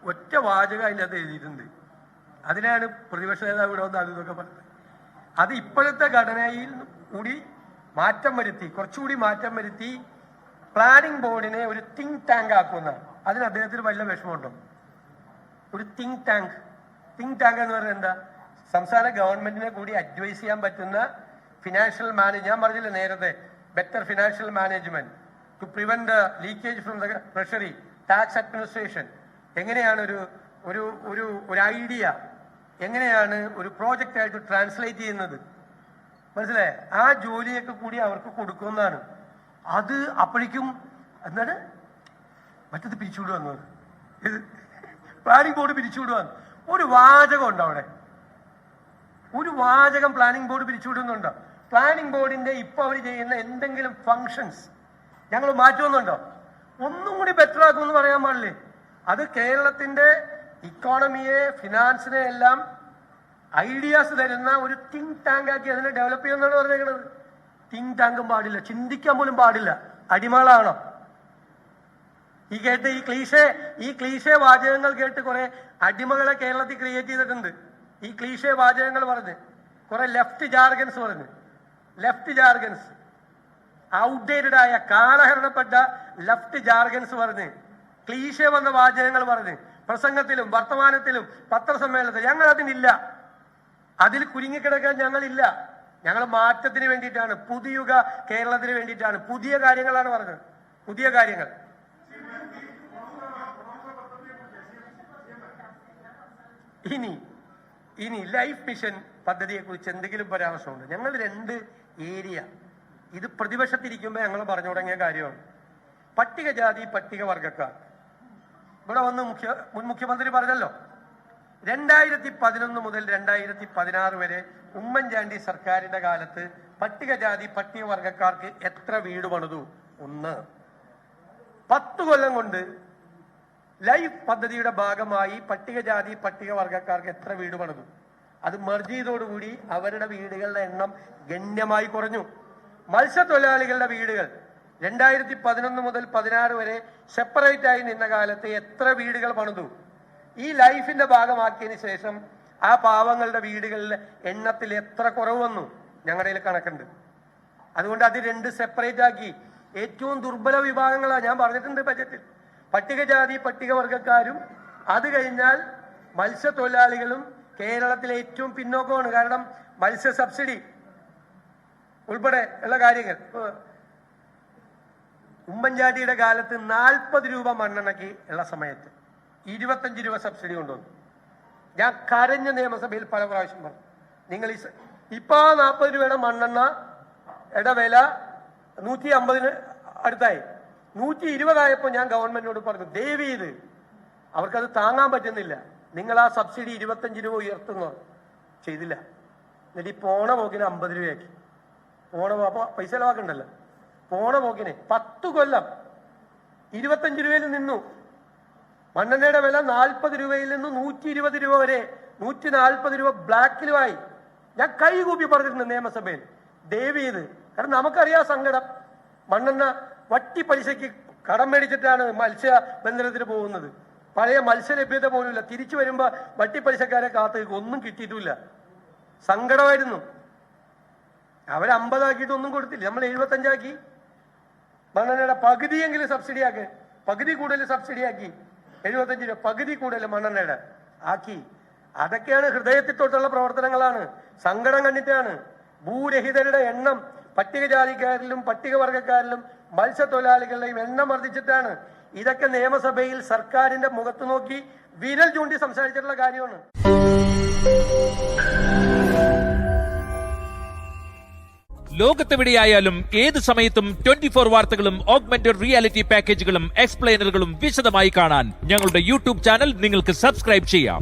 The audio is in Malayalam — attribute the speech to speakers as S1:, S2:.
S1: ഒറ്റ വാചകം അതിനകത്ത് എഴുതിയിട്ടുണ്ട്. അതിനാണ് പ്രതിപക്ഷ നേതാവ് ഇവിടെ വന്ന് അതൊക്കെ പറഞ്ഞത്. അത് ഇപ്പോഴത്തെ ഘടനയിൽ കൂടി മാറ്റം വരുത്തി, കുറച്ചുകൂടി മാറ്റം വരുത്തി പ്ലാനിംഗ് ബോർഡിനെ ഒരു തിങ്ക് ടാങ്ക് ആക്കുന്നതാണ്. അതിന് അദ്ദേഹത്തിന് വല്ല വിഷമമുണ്ടോ? ഒരു തിങ്ക് ടാങ്ക് എന്ന് പറഞ്ഞാൽ എന്താ? സംസ്ഥാന ഗവൺമെന്റിനെ കൂടി അഡ്വൈസ് ചെയ്യാൻ പറ്റുന്ന ഫിനാൻഷ്യൽ ഞാൻ പറഞ്ഞില്ല നേരത്തെ, better financial management to prevent leakage from the treasury, tax administration, എങ്ങനെയാണ് ഒരു ഐഡിയ എങ്ങനെയാണ് ഒരു പ്രോജക്റ്റ് ആയിട്ട് ട്രാൻസ്ലേറ്റ് ചെയ്യുന്നത്, മനസ്സിലായേ? ആ ജോലിയൊക്കെ കൂടി അവർക്ക് കൊടുക്കുന്നതാണ്. അത് അപ്പോഴേക്കും എന്താണ് മറ്റത് പിരിച്ചുവിടുവന്നത്, ഇത് പ്ലാനിംഗ് ബോർഡ് പിരിച്ചുവിടുവാന്ന് ഒരു വാചകം ഉണ്ടോ അവിടെ? ഒരു വാചകം പ്ലാനിംഗ് ബോർഡ് പിരിച്ചുവിടുന്നുണ്ടോ? പ്ലാനിംഗ് ബോർഡിന്റെ ഇപ്പൊ അവർ ചെയ്യുന്ന എന്തെങ്കിലും ഫങ്ഷൻസ് ഞങ്ങൾ മാറ്റുമെന്നുണ്ടോ? ഒന്നും കൂടി ബെറ്റർ ആക്കുമെന്ന് പറയാൻ പാടില്ലേ? അത് കേരളത്തിന്റെ ഇക്കോണമിയെ, ഫിനാൻസിനെ എല്ലാം ഐഡിയാസ് തരുന്ന ഒരു തിങ്ക് ടാങ്ക് ആക്കി അതിനെ ഡെവലപ്പ് ചെയ്യുമെന്നാണ് പറഞ്ഞേക്കുന്നത്. തിങ്ക് ടാങ്കും പാടില്ല, ചിന്തിക്കാൻ പോലും പാടില്ല. അടിമകളാണോ ഈ കേട്ട്? ഈ ക്ലീശേ വാചകങ്ങൾ കേട്ട് കുറെ അടിമകളെ കേരളത്തിൽ ക്രിയേറ്റ് ചെയ്തിട്ടുണ്ട്. ഈ ക്ലീശേ വാചകങ്ങൾ പറഞ്ഞ് കുറെ ലെഫ്റ്റ് ജാർഗൻസ് ഔട്ട്ഡേറ്റഡ് ആയ കാലഹരണപ്പെട്ട ലെഫ്റ്റ് ജാർഗൻസ് പറഞ്ഞ് ക്ലീശേ വന്ന വാചകങ്ങൾ പറഞ്ഞ് പ്രസംഗത്തിലും വർത്തമാനത്തിലും പത്രസമ്മേളനത്തിലും ഞങ്ങൾ അതിനില്ല. അതിൽ കുരുങ്ങിക്കിടക്കാൻ ഞങ്ങളില്ല. ഞങ്ങൾ മാറ്റത്തിന് വേണ്ടിയിട്ടാണ്, പുതിയുഗ കേരളത്തിന് വേണ്ടിയിട്ടാണ്, പുതിയ കാര്യങ്ങളാണ് പറഞ്ഞത്, പുതിയ കാര്യങ്ങൾ. ഇനി ലൈഫ് മിഷൻ പദ്ധതിയെ കുറിച്ച് എന്തെങ്കിലും പരാമർശമുണ്ട്? ഞങ്ങൾ 2 ഏരിയ ഇത് പ്രതിപക്ഷത്തിരിക്കുമ്പോൾ ഞങ്ങൾ പറഞ്ഞു തുടങ്ങിയ കാര്യമാണ്. പട്ടികജാതി പട്ടികവർഗക്കാർ ഇവിടെ വന്ന് മുൻ മുഖ്യമന്ത്രി പറഞ്ഞല്ലോ, 2011 മുതൽ 2016 വരെ ഉമ്മൻചാണ്ടി സർക്കാരിന്റെ കാലത്ത് പട്ടികജാതി പട്ടികവർഗക്കാർക്ക് എത്ര വീട് പണിതു? 1. 10 കൊല്ലം കൊണ്ട് ലൈഫ് പദ്ധതിയുടെ ഭാഗമായി പട്ടികജാതി പട്ടികവർഗക്കാർക്ക് എത്ര വീട് പണിതു? അത് മെർജ് ചെയ്തോടുകൂടി അവരുടെ വീടുകളുടെ എണ്ണം ഗണ്യമായി കുറഞ്ഞു. മത്സ്യത്തൊഴിലാളികളുടെ വീടുകൾ 2011 മുതൽ 2016 വരെ സെപ്പറേറ്റ് ആയി നിന്ന കാലത്ത് എത്ര വീടുകൾ പണിതു? ഈ ലൈഫിന്റെ ഭാഗമാക്കിയതിന് ശേഷം ആ പാവങ്ങളുടെ വീടുകളിലെ എണ്ണത്തിൽ എത്ര കുറവ് വന്നു? ഞങ്ങളുടെ കണക്കുണ്ട്. അതുകൊണ്ട് അത് 2 സെപ്പറേറ്റ് ആക്കി. ഏറ്റവും ദുർബല വിഭാഗങ്ങളാണ് ഞാൻ പറഞ്ഞിട്ടുണ്ട് ബജറ്റിൽ. പട്ടികജാതി പട്ടികവർഗക്കാരും അത് കഴിഞ്ഞാൽ മത്സ്യത്തൊഴിലാളികളും കേരളത്തിലെ ഏറ്റവും പിന്നോക്കമാണ്. കാരണം മത്സ്യ സബ്സിഡി ഉൾപ്പെടെ ഉള്ള കാര്യങ്ങൾ. ഉമ്മൻചാണ്ടിയുടെ കാലത്ത് 40 രൂപ മണ്ണെണ്ണയ്ക്ക് ഉള്ള സമയത്ത് 25 രൂപ സബ്സിഡി കൊണ്ടുവന്നു. ഞാൻ കരഞ്ഞ നിയമസഭയിൽ പല പ്രാവശ്യം പറഞ്ഞു, നിങ്ങൾ ഇപ്പൊ 40 രൂപയുടെ മണ്ണെണ്ണയുടെ വില 150 അടുത്തായി. 120 ആയപ്പോൾ ഞാൻ ഗവൺമെന്റിനോട് പറഞ്ഞു, ദയവ് ചെയ്ത് അവർക്കത് താങ്ങാൻ പറ്റുന്നില്ല, നിങ്ങൾ ആ സബ്സിഡി 25 രൂപ ഉയർത്തുന്നു. ചെയ്തില്ല. എന്നിട്ട് ഈ പോണ പോക്കിന് 50 രൂപയാക്കി. അപ്പൊ പൈസ ചെലവാക്കണ്ടല്ലോ. പോണ പോക്കിന് 10 കൊല്ലം 25 രൂപയിൽ നിന്നു. മണ്ണെണ്ണയുടെ വില 40 രൂപയിൽ നിന്ന് 120 രൂപ വരെ, 140 രൂപ ബ്ലാക്കിലുമായി. ഞാൻ കൈകൂപ്പി പറഞ്ഞിട്ടുണ്ട് നിയമസഭയിൽ, ദയവ് ചെയ്ത്. കാരണം നമുക്കറിയാം സങ്കടം. മണ്ണെണ്ണ വട്ടി പലിശയ്ക്ക് കടം മേടിച്ചിട്ടാണ് മത്സ്യബന്ധനത്തിന് പോകുന്നത്. പഴയ മത്സ്യലഭ്യത പോലുമില്ല. തിരിച്ചു വരുമ്പോ വട്ടിപ്പലിശക്കാരെ കാത്ത് ഒന്നും കിട്ടിയിട്ടില്ല. സങ്കടമായിരുന്നു. അവർ 50 ആക്കിയിട്ട് ഒന്നും കൊടുത്തില്ല. നമ്മൾ 75 ആക്കി. മണ്ണെണ്ണയുടെ പകുതിയെങ്കിലും സബ്സിഡി ആക്കി, പകുതി കൂടുതൽ സബ്സിഡി ആക്കി. 75 രൂപ പകുതി കൂടുതൽ മണ്ണെണ്ണയുടെ ആക്കി. അതൊക്കെയാണ് ഹൃദയത്തിൽ തൊട്ടുള്ള പ്രവർത്തനങ്ങളാണ്. സങ്കടം കണ്ടിട്ടാണ്. ഭൂരഹിതരുടെ എണ്ണം പട്ടികജാതിക്കാരിലും പട്ടികവർഗക്കാരിലും മത്സ്യത്തൊഴിലാളികളുടെയും എണ്ണം വർദ്ധിച്ചിട്ടാണ്. ഇതൊക്കെ നിയമസഭയിൽ സർക്കാരിന്റെ മുഖത്ത് നോക്കി വിരൽ ചൂണ്ടി സംസാരിച്ചിട്ടുള്ള കാര്യമാണ്.
S2: ലോകത്തെവിടെയായാലും ഏത് സമയത്തും 24 വാർത്തകളും ഓഗ്മെന്റഡ് റിയാലിറ്റി പാക്കേജുകളും എക്സ്പ്ലെയിനറുകളും വിശദമായി കാണാൻ ഞങ്ങളുടെ യൂട്യൂബ് ചാനൽ നിങ്ങൾക്ക് സബ്സ്ക്രൈബ് ചെയ്യാം.